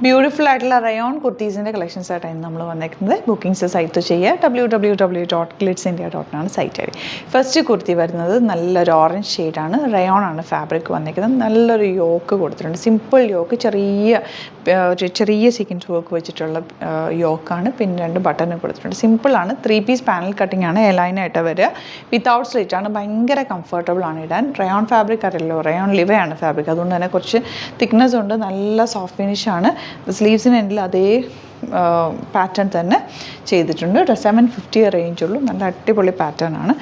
Beautiful ആയിട്ടുള്ള rayon കുർത്തീസിൻ്റെ collections ആയിട്ടാണ് നമ്മൾ വന്നേക്കുന്നത്. ബുക്കിംഗ്സ് സൈറ്റ് ചെയ്യുക www.glitzindia.in ആണ് site I D. First kurti വരുന്നത് നല്ലൊരു ഓറഞ്ച് ഷെയ്ഡാണ്. റയോൺ ആണ് ഫാബ്രിക് വന്നേക്കുന്നത്. നല്ലൊരു യോക്ക് കൊടുത്തിട്ടുണ്ട്. സിമ്പിൾ യോക്ക്, ചെറിയ സീക്വൻസ് വർക്ക് വെച്ചിട്ടുള്ള യോക്കാണ്. പിന്നെ 2 ബട്ടൺ കൊടുത്തിട്ടുണ്ട്. സിമ്പിളാണ്. 3 പീസ് പാനൽ കട്ടിംഗ് ആണ്. എലൈനായിട്ട് വരിക. വിത്തൗട്ട് സ്ലിറ്റ് ആണ്. ഭയങ്കര കംഫർട്ടബിൾ ആണ് ഇടാൻ. റയോൺ ഫാബ്രിക് അറിയല്ലോ, റയോൺ ലിവയാണ് ഫാബ്രിക്. അതുകൊണ്ട് തന്നെ കുറച്ച് തിക്നെസ് ഉണ്ട്. നല്ല സോഫ്റ്റ് ഫിനിഷ് ആണ്. സ്ലീവ്സിന് എൻഡിൽ അതേ പാറ്റേൺ തന്നെ ചെയ്തിട്ടുണ്ട്. 750 റേഞ്ചുള്ളൂ. നല്ല അടിപൊളി പാറ്റേൺ ആണ്.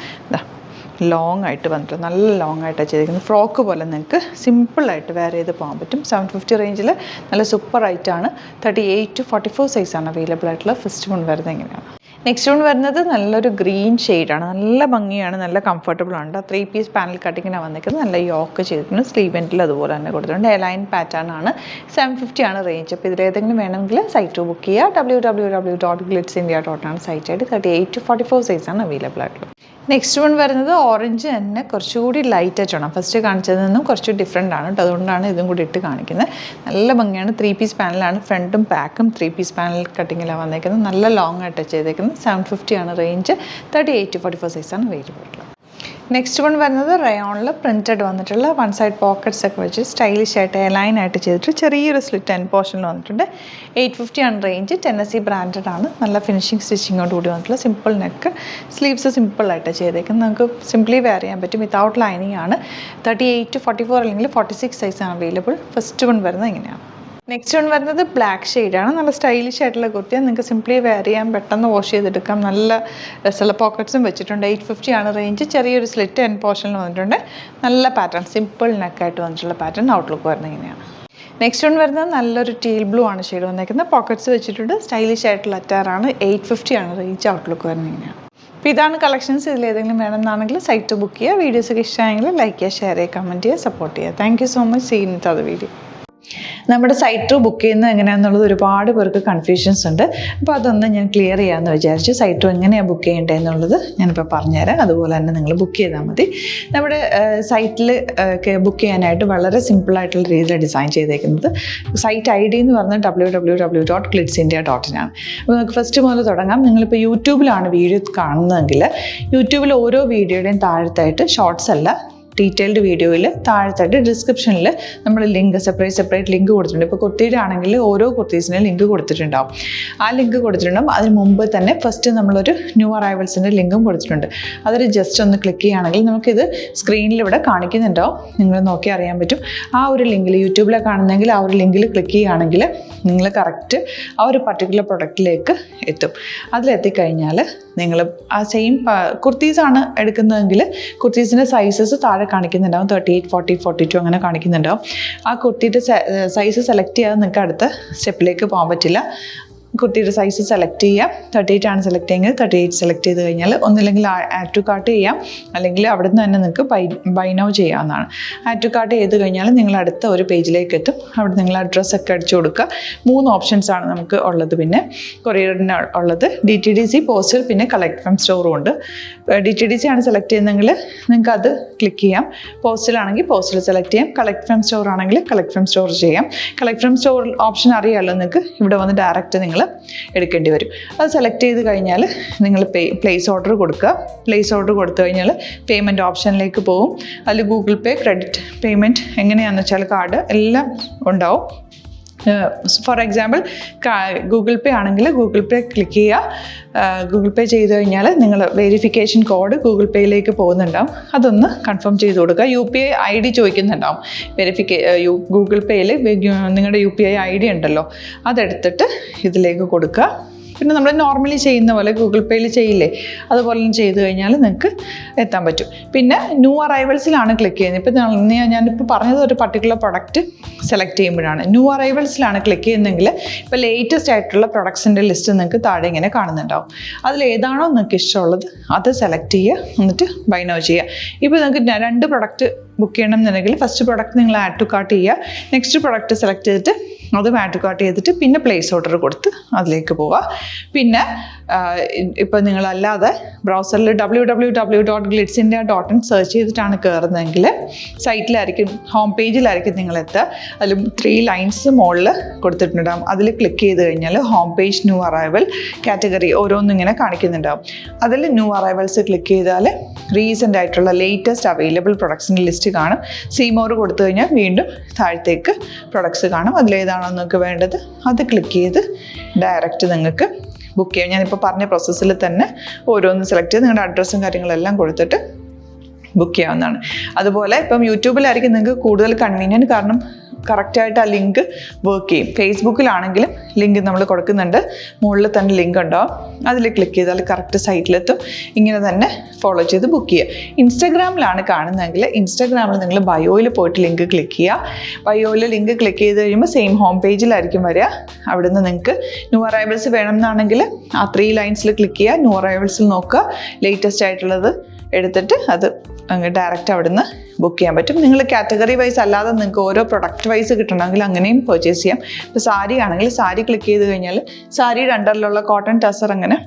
ലോങ് ആയിട്ട് വന്നിട്ട് നല്ല ലോങ് ആയിട്ടാണ് ചെയ്തിരിക്കുന്നത്. ഫ്രോക്ക് പോലെ നിങ്ങൾക്ക് സിമ്പിളായിട്ട് വെയർ ചെയ്ത് പോകാൻ പറ്റും. 750 റേഞ്ചിൽ നല്ല സൂപ്പർ ആയിട്ടാണ്. 38 to 44 സൈസാണ് അവൈലബിൾ ആയിട്ടുള്ള. ഫസ്റ്റ് വൺ വരുന്നത് എങ്ങനെയാണ്. നെക്സ്റ്റ് വൺ വരുന്നത് നല്ലൊരു ഗ്രീൻ ഷെയ്ഡാണ്. നല്ല ഭംഗിയാണ്, നല്ല കംഫർട്ടബിൾ ആണ്. 3 പീസ് പാനൽ കട്ടിങ്ങിനാണ് വന്നിരിക്കുന്നത്. നല്ല യോക്ക് ചെയ്തിട്ടുണ്ട്. സ്ലീവ് എൻഡിൽ അതുപോലെ തന്നെ കൊടുത്തിട്ടുണ്ട്. എലൈൻ പാറ്റേൺ ആണ്. 750 ആണ് റേഞ്ച്. അപ്പോൾ ഇതിലേതെങ്കിലും വേണമെങ്കിൽ സൈറ്റ് ബുക്ക് ചെയ്യുക. www.glitzindia.in ആണ് സൈറ്റ് ആയിട്ട്. 38 to 44 സൈസാണ് അവൈലബിൾ ആയിട്ടുള്ളത്. നെക്സ്റ്റ് വൺ വരുന്നത് ഓറഞ്ച് തന്നെ കുറച്ചുകൂടി ലൈറ്റ് ആയിട്ടാണ്. ഫസ്റ്റ് കാണിച്ചതിൽ നിന്നും കുറച്ച് ഡിഫറെൻ്റ് ആണ്. അതുകൊണ്ടാണ് ഇതും കൂടി ഇട്ട് കാണിക്കുന്നത്. നല്ല ഭംഗിയാണ്. 3 പീസ് പാനലാണ്. ഫ്രണ്ടും ബാക്കും 3 പീസ് പാനൽ കട്ടിങ്ങിലാണ് വന്നേക്കുന്നത്. നല്ല ലോങ് ആയിട്ട് ചെയ്തേക്കുന്നത്. 750 ആണ് റേഞ്ച്. 38 to 44 സൈസാണ് അവൈലബിൾ ഉള്ളത്. നെക്സ്റ്റ് വൺ വരുന്നത് റയോണിൽ പ്രിൻറ്റഡ് വന്നിട്ടുള്ള 1 സൈഡ് പോക്കറ്റ്സ് ഒക്കെ വെച്ച് സ്റ്റൈലിഷ് ആയിട്ട് എലൈൻ ആയിട്ട് ചെയ്തിട്ട് ചെറിയൊരു സ്ലിറ്റ് എൻഡ് പോർഷനിൽ വന്നിട്ടുണ്ട്. 850 ആണ് റേഞ്ച്. ടെന്നസി ബ്രാൻഡഡ് ആണ്. നല്ല ഫിനിഷിങ് സ്റ്റിച്ചിങ്ങോട് കൂടി വന്നിട്ടുള്ള സിമ്പിൾ നെക്ക്. സ്ലീവ്സ് സിമ്പിളായിട്ട് ചെയ്തേക്കുന്നത്. നമുക്ക് സിംപ്ലി വെയർ ചെയ്യാൻ പറ്റും. വിത്തൗട്ട് ലൈനിങ് ആണ്. 38 to 44 അല്ലെങ്കിൽ 46 സൈസാണ് അവൈലബിൾ. ഫസ്റ്റ് വൺ വരുന്നത് ഇങ്ങനെയാണ്. നെക്സ്റ്റ് വൺ വരുന്നത് ബ്ലാക്ക് ഷെയ്ഡാണ്. നല്ല സ്റ്റൈലിഷ് ആയിട്ടുള്ള കുർത്തിയാണ്. നിങ്ങൾക്ക് സിംപ്ലി വെയർ ചെയ്യാം, പെട്ടെന്ന് വാഷ് ചെയ്തെടുക്കാം. നല്ല രസമുള്ള പോക്കറ്റ്സും വെച്ചിട്ടുണ്ട്. 850 ആണ് റേഞ്ച്. ചെറിയൊരു സ്ലിറ്റ് എൻഡ് പോർഷനിൽ വന്നിട്ടുണ്ട്. നല്ല പാറ്റേൺ, സിമ്പിൾ നെക്കായിട്ട് വന്നിട്ടുള്ള പാറ്റേൺ. ഔട്ട്ലുക്ക് വരുന്നത് ഇങ്ങനെയാണ്. നെക്സ്റ്റ് വൺ വരുന്നത് നല്ലൊരു ടീൽ ബ്ലൂ ആണ് ഷെയ്ഡ് വന്നേക്കുന്നത്. പോക്കറ്റ്സ് വെച്ചിട്ടുണ്ട്. സ്റ്റൈലിഷ് ആയിട്ടുള്ള അറ്റാറാണ്. 850 ആണ് റേഞ്ച്. ഔട്ട്ലുക്ക് വരുന്നത് ഇങ്ങനെയാണ്. അപ്പോൾ ഇതാണ് കളക്ഷൻസ്. ഇതിലേതെങ്കിലും വേണമെന്നാണെങ്കിൽ സൈറ്റ് ബുക്ക് ചെയ്യുക. വീഡിയോസൊക്കെ ഇഷ്ടമായെങ്കിൽ ലൈക്ക് ചെയ്യുക, ഷെയർ ചെയ്യുക, കമൻറ്റ് ചെയ്യുക, സപ്പോർട്ട് ചെയ്യുക. Thank you so much. See in the video. നമ്മുടെ സൈറ്റ് ത്രൂ ബുക്ക് ചെയ്യുന്നത് എങ്ങനെയാണെന്നുള്ളത് ഒരുപാട് പേർക്ക് കൺഫ്യൂഷൻസ് ഉണ്ട്. അപ്പോൾ അതൊന്ന് ഞാൻ ക്ലിയർ ചെയ്യാമെന്ന് വിചാരിച്ചു. സൈറ്റ് ത്രൂ എങ്ങനെയാണ് ബുക്ക് ചെയ്യേണ്ടത് എന്നുള്ളത് ഞാനിപ്പോൾ പറഞ്ഞുതരാം. അതുപോലെ തന്നെ നിങ്ങൾ ബുക്ക് ചെയ്താൽ മതി. നമ്മുടെ സൈറ്റിൽ ബുക്ക് ചെയ്യാനായിട്ട് വളരെ സിമ്പിളായിട്ടുള്ള രീതിയിൽ ഡിസൈൻ ചെയ്തേക്കുന്നത്. സൈറ്റ് ഐ ഡി എന്ന് പറഞ്ഞാൽ www.glitzindia.in ആണ്. അപ്പോൾ നമുക്ക് ഫസ്റ്റ് മുതൽ തുടങ്ങാം. നിങ്ങളിപ്പോൾ യൂട്യൂബിലാണ് വീഡിയോ കാണുന്നതെങ്കിൽ യൂട്യൂബിൽ ഓരോ വീഡിയോയുടെയും താഴത്തായിട്ട് ഷോർട്സ് അല്ല, ഡീറ്റെയിൽഡ് വീഡിയോയിൽ താഴത്തായിട്ട് ഡിസ്ക്രിപ്ഷനിൽ നമ്മൾ ലിങ്ക് സെപ്പറേറ്റ് ലിങ്ക് കൊടുത്തിട്ടുണ്ട്. ഇപ്പോൾ കുർത്തിയുടെ ആണെങ്കിൽ ഓരോ കുർത്തീസിനും ലിങ്ക് കൊടുത്തിട്ടുണ്ടാവും. ആ ലിങ്ക് കൊടുത്തിട്ടുണ്ടാവും. അതിന് മുമ്പ് തന്നെ ഫസ്റ്റ് നമ്മളൊരു ന്യൂ അറൈവൽസിൻ്റെ ലിങ്കും കൊടുത്തിട്ടുണ്ട്. അതൊരു ജസ്റ്റ് ഒന്ന് ക്ലിക്ക് ചെയ്യുകയാണെങ്കിൽ നമുക്കിത് സ്ക്രീനിൽ ഇവിടെ കാണിക്കുന്നുണ്ടാവും. നിങ്ങൾ നോക്കി അറിയാൻ പറ്റും. ആ ഒരു ലിങ്കിൽ യൂട്യൂബിലെ കാണുന്നെങ്കിൽ ആ ഒരു ലിങ്കിൽ ക്ലിക്ക് ചെയ്യുകയാണെങ്കിൽ നിങ്ങൾ കറക്റ്റ് ആ ഒരു പർട്ടിക്കുലർ പ്രൊഡക്റ്റിലേക്ക് എത്തും. അതിലെത്തിക്കഴിഞ്ഞാൽ നിങ്ങൾ ആ സെയിം കുർത്തീസാണ് എടുക്കുന്നതെങ്കിൽ കുർത്തീസിൻ്റെ സൈസസ് താഴെ കാണിക്കുന്നുണ്ടാവും. 38, 40, 42 അങ്ങനെ കാണിക്കുന്നുണ്ടാവും. ആ കുർത്തിയുടെ സൈസ് സെലക്ട് ചെയ്യാതെ നിങ്ങൾക്ക് അടുത്ത സ്റ്റെപ്പിലേക്ക് പോകാൻ പറ്റില്ല. കുർത്തിയുടെ സൈസ് സെലക്ട് ചെയ്യാം. 38 ആണ് സെലക്ട് ചെയ്യുന്നത്. 38 സെലക്ട് ചെയ്ത് കഴിഞ്ഞാൽ ഒന്നില്ലെങ്കിൽ ആഡ് ടു കാർട്ട് ചെയ്യാം, അല്ലെങ്കിൽ അവിടെ നിന്ന് തന്നെ നിങ്ങൾക്ക് ബൈ നൗ ചെയ്യാവുന്നതാണ്. ആഡ് ടു കാർട്ട് ചെയ്ത് കഴിഞ്ഞാൽ നിങ്ങൾ അടുത്ത ഒരു പേജിലേക്ക് എത്തും. അവിടെ നിങ്ങൾ അഡ്രസ്സൊക്കെ അടിച്ചു കൊടുക്കുക. 3 ഓപ്ഷൻസാണ് നമുക്ക് ഉള്ളത്. പിന്നെ കൊറിയറിന് ഉള്ളത് DTDC, പോസ്റ്റൽ, പിന്നെ കളക്ട് ഫ്രം സ്റ്റോറും ഉണ്ട്. DTDC ആണ് സെലക്ട് ചെയ്യുന്നതെങ്കിൽ നിങ്ങൾക്ക് അത് ക്ലിക്ക് ചെയ്യാം. പോസ്റ്റലാണെങ്കിൽ പോസ്റ്റൽ സെലക്ട് ചെയ്യാം. കളക്ട് ഫ്രം സ്റ്റോർ ആണെങ്കിൽ കളക്ട് ഫ്രം സ്റ്റോർ ചെയ്യാം. കളക്ട് ഫ്രം സ്റ്റോർ ഓപ്ഷൻ അറിയാമല്ലോ നിങ്ങൾക്ക്. ഇവിടെ വന്ന് ഡയറക്റ്റ് നിങ്ങൾ എടുക്കേണ്ടി വരും. അത് സെലക്ട് ചെയ്ത് കഴിഞ്ഞാൽ നിങ്ങൾ പ്ലേസ് ഓർഡർ കൊടുക്കുക. പ്ലേസ് ഓർഡർ കൊടുത്തു കഴിഞ്ഞാൽ പേയ്മെൻറ്റ് ഓപ്ഷനിലേക്ക് പോകും. അതിൽ ഗൂഗിൾ പേ, ക്രെഡിറ്റ് പേയ്മെൻറ്റ് എങ്ങനെയാണെന്ന് വെച്ചാൽ കാർഡ് എല്ലാം ഉണ്ടാവും. ഫോർ എക്സാമ്പിൾ ഗൂഗിൾ പേ ആണെങ്കിൽ ഗൂഗിൾ പേ ക്ലിക്ക് ചെയ്യുക. ഗൂഗിൾ പേ ചെയ്ത് കഴിഞ്ഞാൽ നിങ്ങൾ വെരിഫിക്കേഷൻ കോഡ് ഗൂഗിൾ പേയിലേക്ക് പോകുന്നുണ്ടാവും. അതൊന്ന് കൺഫേം ചെയ്ത് കൊടുക്കുക. UPI ID ചോദിക്കുന്നുണ്ടാവും. ഗൂഗിൾ പേയിൽ നിങ്ങളുടെ UPI ID ഉണ്ടല്ലോ, അതെടുത്തിട്ട് ഇതിലേക്ക് കൊടുക്കുക. പിന്നെ നമ്മൾ നോർമലി ചെയ്യുന്ന പോലെ ഗൂഗിൾ പേയിൽ ചെയ്യില്ലേ, അതുപോലെ ചെയ്ത് കഴിഞ്ഞാൽ നിങ്ങൾക്ക് എത്താൻ പറ്റും. പിന്നെ ന്യൂ അറൈവൽസിലാണ് ക്ലിക്ക് ചെയ്യുന്നത്. ഇപ്പോൾ ഞാനിപ്പോൾ പറഞ്ഞത് ഒരു പർട്ടിക്കുലർ പ്രൊഡക്റ്റ് സെലക്ട് ചെയ്യുമ്പോഴാണ്. ന്യൂ അറൈവൽസിലാണ് ക്ലിക്ക് ചെയ്യുന്നതെങ്കിൽ ഇപ്പോൾ ലേറ്റസ്റ്റ് ആയിട്ടുള്ള പ്രൊഡക്ട്സിൻ്റെ ലിസ്റ്റ് നിങ്ങൾക്ക് താഴെ ഇങ്ങനെ കാണുന്നുണ്ടാവും. അതിലേതാണോ നിങ്ങൾക്ക് ഇഷ്ടമുള്ളത് അത് സെലക്ട് ചെയ്യുക, എന്നിട്ട് ബൈ നൗ ചെയ്യുക. ഇപ്പോൾ നിങ്ങൾക്ക് 2 പ്രൊഡക്റ്റ് ബുക്ക് ചെയ്യണം എന്നുണ്ടെങ്കിൽ ഫസ്റ്റ് പ്രൊഡക്റ്റ് നിങ്ങൾ ആഡ് ടു കാർട്ട് ചെയ്യുക. നെക്സ്റ്റ് പ്രൊഡക്റ്റ് സെലക്ട് ചെയ്തിട്ട് അതും ആഡ് ടു കാർട്ട് ചെയ്തിട്ട് പിന്നെ പ്ലേസ് ഓർഡർ കൊടുത്ത് അതിലേക്ക് പോവുക. പിന്നെ ഇപ്പോൾ നിങ്ങളല്ലാതെ ബ്രൗസറിൽ www.glitzindia.in സെർച്ച് ചെയ്തിട്ടാണ് കയറുന്നതെങ്കിൽ സൈറ്റിലായിരിക്കും, ഹോം പേജിലായിരിക്കും നിങ്ങളെത്തുക. അതിൽ 3 ലൈൻസ് മുകളിൽ കൊടുത്തിട്ടുണ്ടാകും. അതിൽ ക്ലിക്ക് ചെയ്ത് കഴിഞ്ഞാൽ home page, new arrival, category ഓരോന്നിങ്ങനെ കാണിക്കുന്നുണ്ടാകും. അതിൽ ന്യൂ അറൈവൽസ് ക്ലിക്ക് ചെയ്താൽ റീസെൻ്റ് ആയിട്ടുള്ള ലേറ്റസ്റ്റ് അവൈലബിൾ പ്രൊഡക്ട്സിൻ്റെ ലിസ്റ്റ് കാണും. സീമോർ കൊടുത്തു കഴിഞ്ഞാൽ വീണ്ടും താഴത്തേക്ക് പ്രൊഡക്ട്സ് കാണും. അതിലേതാണോ നിങ്ങൾക്ക് വേണ്ടത് അത് ക്ലിക്ക് ചെയ്ത് ഡയറക്റ്റ് നിങ്ങൾക്ക് ബുക്ക് ചെയ്യാം. ഞാനിപ്പോൾ പറഞ്ഞ പ്രോസസ്സിൽ തന്നെ ഓരോന്ന് സെലക്ട് ചെയ്ത് നിങ്ങളുടെ അഡ്രസ്സും കാര്യങ്ങളെല്ലാം കൊടുത്തിട്ട് ബുക്ക് ചെയ്യാവുന്നതാണ്. അതുപോലെ ഇപ്പം യൂട്യൂബിലായിരിക്കും നിങ്ങൾക്ക് കൂടുതൽ കൺവീനിയൻറ്റ്, കാരണം കറക്റ്റായിട്ട് ആ ലിങ്ക് വർക്ക് ചെയ്യും. ഫേസ്ബുക്കിലാണെങ്കിലും ലിങ്ക് നമ്മൾ കൊടുക്കുന്നുണ്ട്, മുകളിൽ തന്നെ ലിങ്ക് ഉണ്ടാവും. അതിൽ ക്ലിക്ക് ചെയ്താൽ കറക്റ്റ് സൈറ്റിലെത്തും. ഇങ്ങനെ തന്നെ ഫോളോ ചെയ്ത് ബുക്ക് ചെയ്യുക. ഇൻസ്റ്റാഗ്രാമിലാണ് കാണുന്നതെങ്കിൽ ഇൻസ്റ്റാഗ്രാമിൽ നിങ്ങൾ ബയോയിൽ പോയിട്ട് ലിങ്ക് ക്ലിക്ക് ചെയ്യുക. ബയോയിൽ ലിങ്ക് ക്ലിക്ക് ചെയ്ത് കഴിയുമ്പോൾ സെയിം ഹോം പേജിലായിരിക്കും വരിക. അവിടുന്ന് നിങ്ങൾക്ക് ന്യൂ അറൈവൽസ് വേണമെന്നാണെങ്കിൽ ആ 3 ലൈൻസിൽ ക്ലിക്ക് ചെയ്യുക. ന്യൂ അറൈവൽസിൽ നോക്കുക, ലേറ്റസ്റ്റ് ആയിട്ടുള്ളത് എടുത്തിട്ട് അത് അങ്ങ് ഡയറക്റ്റ് അവിടുന്ന് ബുക്ക് ചെയ്യാൻ പറ്റും. നിങ്ങൾ കാറ്റഗറി വൈസ് അല്ലാതെ നിങ്ങൾക്ക് ഓരോ പ്രൊഡക്റ്റ് വൈസ് കിട്ടണമെങ്കിൽ അങ്ങനെയും പർച്ചേസ് ചെയ്യാം. ഇപ്പോൾ സാരി ആണെങ്കിൽ സാരി ക്ലിക്ക് ചെയ്ത് കഴിഞ്ഞാൽ സാരിയുടെ അണ്ടറിലുള്ള കോട്ടൺ ടസർ അങ്ങനെ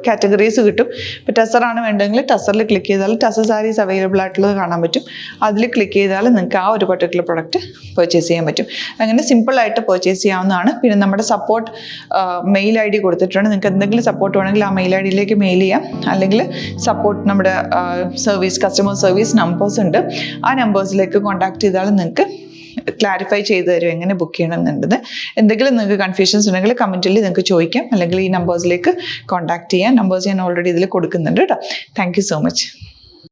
കാറ്റഗറീസ് കിട്ടും. ഇപ്പോൾ ടസറാണ് വേണ്ടതെങ്കിൽ ടസറിൽ ക്ലിക്ക് ചെയ്താൽ ടസർ സാരീസ് അവൈലബിൾ ആയിട്ടുള്ളത് കാണാൻ പറ്റും. അതിൽ ക്ലിക്ക് ചെയ്താൽ നിങ്ങൾക്ക് ആ ഒരു പർട്ടിക്കുലർ പ്രൊഡക്റ്റ് പർച്ചേസ് ചെയ്യാൻ പറ്റും. അങ്ങനെ സിമ്പിളായിട്ട് പർച്ചേസ് ചെയ്യാവുന്നതാണ്. പിന്നെ നമ്മുടെ സപ്പോർട്ട് മെയിൽ ID കൊടുത്തിട്ടുണ്ട്. നിങ്ങൾക്ക് എന്തെങ്കിലും സപ്പോർട്ട് വേണമെങ്കിൽ ആ മെയിൽ IDയിലേക്ക് മെയിൽ ചെയ്യാം. അല്ലെങ്കിൽ സപ്പോർട്ട് നമ്മുടെ കസ്റ്റമർ സർവീസ് നമ്പേഴ്സ് ഉണ്ട്. ആ നമ്പേഴ്സിലേക്ക് കോൺടാക്ട് ചെയ്താൽ നിങ്ങൾക്ക് ക്ലാരിഫൈ ചെയ്ത് തരും എങ്ങനെ ബുക്ക് ചെയ്യണം എന്നുള്ളത്. എന്തെങ്കിലും നിങ്ങൾക്ക് കൺഫ്യൂഷൻസ് ഉണ്ടെങ്കിൽ കമൻറ്റിൽ നിങ്ങൾക്ക് ചോദിക്കാം, അല്ലെങ്കിൽ ഈ നമ്പേഴ്സിലേക്ക് കോൺടാക്ട് ചെയ്യാം. നമ്പേഴ്സ് ഞാൻ ഓൾറെഡി ഇതിൽ കൊടുക്കുന്നുണ്ട് കേട്ടോ. Thank you so much.